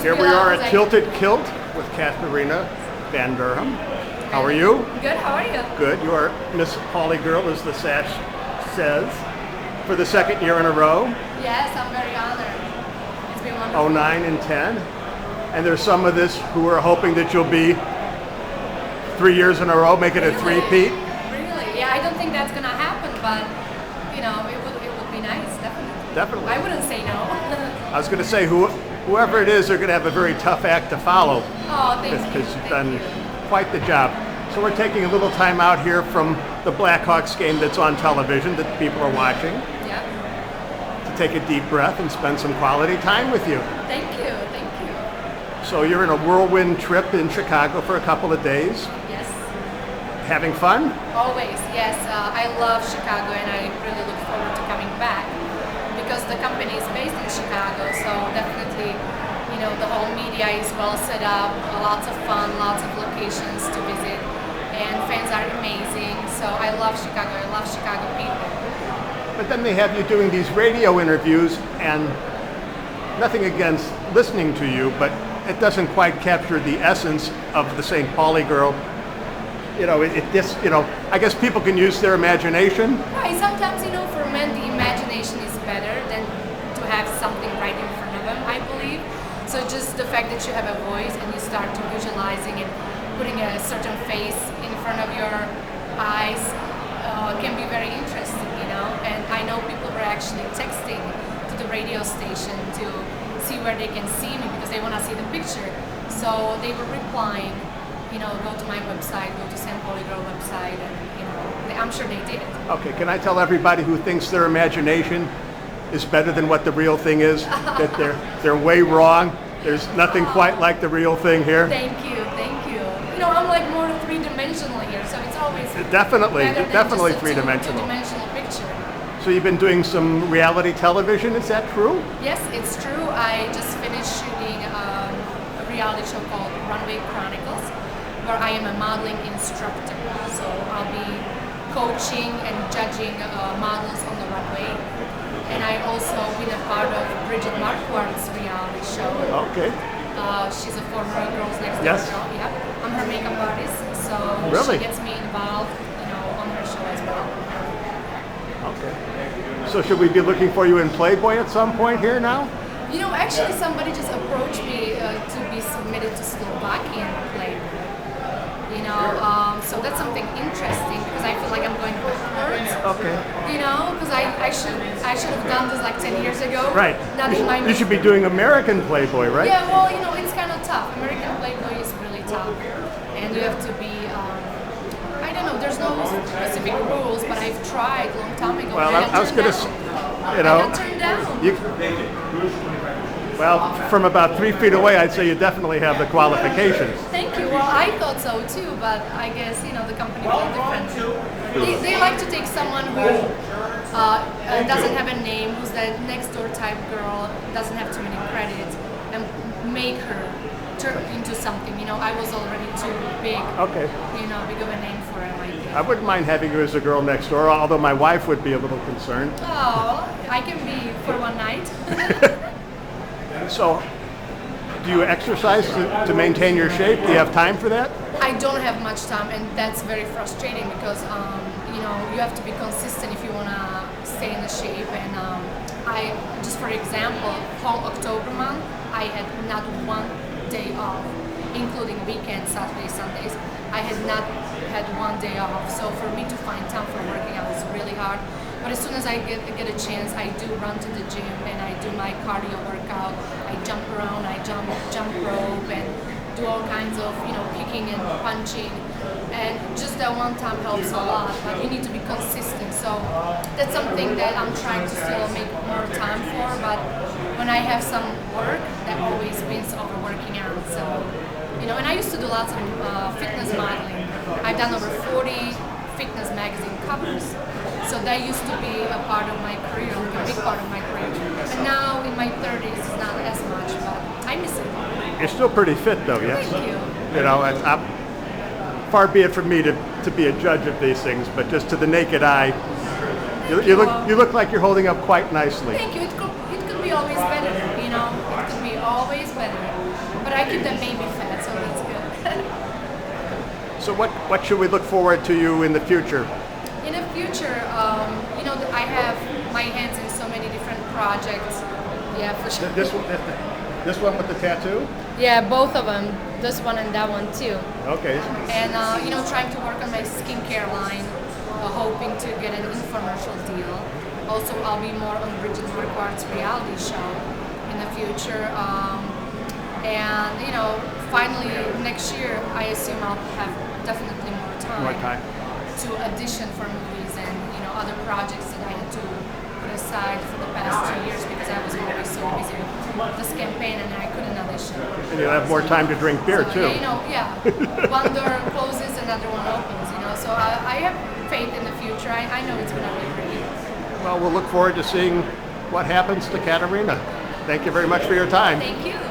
Here we are at Tilted Kilt with Katarina Van Derham. How are you? Good, how are you? Good. You are Miss Pauli Girl, as the sash says, for the second year in a row. Yes, I'm very honored. It's been wonderful. 09 and 10. And there's some of this who are hoping that you'll be 3 years in a row, make it a three-peat. Really? Yeah, I don't think that's going to happen, but, you know, it would be nice, definitely. Definitely. I wouldn't say no. I was going to say, whoever it is, they're going to have a very tough act to follow. Oh, thank you. Because you've done quite the job. So we're taking a little time out here from the Blackhawks game that's on television that people are watching. Yeah. To take a deep breath and spend some quality time with you. Thank you, thank you. So you're in a whirlwind trip in Chicago for a couple of days. Yes. Having fun? Always, yes. I love Chicago and I really look forward to coming back because the company is based in Chicago, so definitely, you know, the whole media is well set up, lots of fun, lots of locations to visit, and fans are amazing. So I love Chicago. I love Chicago people. But then they have you doing these radio interviews, and nothing against listening to you, but it doesn't quite capture the essence of the St. Pauli Girl. You know, I guess people can use their imagination. Right. Sometimes, you know, for men, the imagination is better than to have something right in front of them, I believe. So just the fact that you have a voice and you start to visualizing and putting a certain face in front of your eyes can be very interesting, you know. And I know people were actually texting to the radio station to see where they can see me because they want to see the picture. So they were replying, you know, go to my website, go to St. Pauli Girl website, and, you know, I'm sure they did. Okay, can I tell everybody who thinks their imagination is better than what the real thing is, that they're way wrong? There's nothing quite like the real thing here. Thank you, thank you. You know, I'm like more three-dimensional here, so it's always definitely just a three-dimensional. Two-dimensional picture. So you've been doing some reality television, is that true? Yes, it's true. I just finished shooting a reality show called Runway Chronicles, where I am a modeling instructor. So I'll be coaching and judging models on the runway. And I also been a part of Bridget Marquardt's reality show. Okay. She's a former Girls Next Door Yes. girl. Yeah, I'm her makeup artist, so Really? she gets me involved, you know, on her show as well. Okay. So should we be looking for you in Playboy at some point here now? You know, actually, somebody just approached me to be submitted to Slovakian Playboy. You know, so that's something interesting because I feel like I'm going backwards. Okay. You know, because I should have done this like 10 years ago. Right. Not in my You should be doing American Playboy, right? Yeah, well, you know, it's kind of tough. American Playboy is really tough, and you have to be. I don't know. There's no specific rules, but I've tried a long time ago. Well, and I was going to, I you know, got turned down. Well, from about 3 feet away, I'd say you definitely have the qualifications. Thank you. Well, I thought so too, but I guess, you know, the company felt different. They like to take someone who doesn't have a name, who's that next door type girl, doesn't have too many credits, and make her turn into something. You know, I was already too big. Okay. You know, big of a name for him, I think. I wouldn't mind having you as a girl next door, although my wife would be a little concerned. Oh, I can be for one night. So, do you exercise to maintain your shape? Do you have time for that? I don't have much time, and that's very frustrating because you know, you have to be consistent if you want to stay in the shape. And I, just for example, whole October month, I had not one day off, including weekends, Saturdays, Sundays. I had not had one day off. So for me to find time for working out is really hard. But as soon as I get a chance, I do run to the gym and I do my cardio workout. I jump around, I jump rope, and do all kinds of, you know, kicking and punching. And just that one time helps a lot, but you need to be consistent. So that's something that I'm trying to still make more time for. But when I have some work, that always wins over working out. So, you know, and I used to do lots of fitness modeling. I've done over 40 fitness magazine covers. So that used to be a part of my career, like a big part of my career. And now in my 30s, it's not as much, but I miss it. You're still pretty fit, though, yes? Thank you. You know, far be it from me to be a judge of these things, but just to the naked eye, you look like you're holding up quite nicely. Thank you. It could be always better, you know. It could be always better. keep them baby fat, so that's good. So what should we look forward to you in the future? In the future, I have my hands in so many different projects. Yeah, for sure. This one with the tattoo? Yeah, both of them. This one and that one too. Okay. And trying to work on my skincare line, hoping to get an infomercial deal. Also, I'll be more on Bridget Marquardt's reality show in the future. Finally next year, I assume I'll have definitely more time to audition for movies and other projects that I had to put aside for the past 2 years because I was always so busy with this campaign and I couldn't audition. And you'll have more time to drink beer too. One door closes, another one opens. So I have faith in the future. I know it's going to be great. Well, we'll look forward to seeing what happens to Katarina. Thank you very much for your time. Thank you.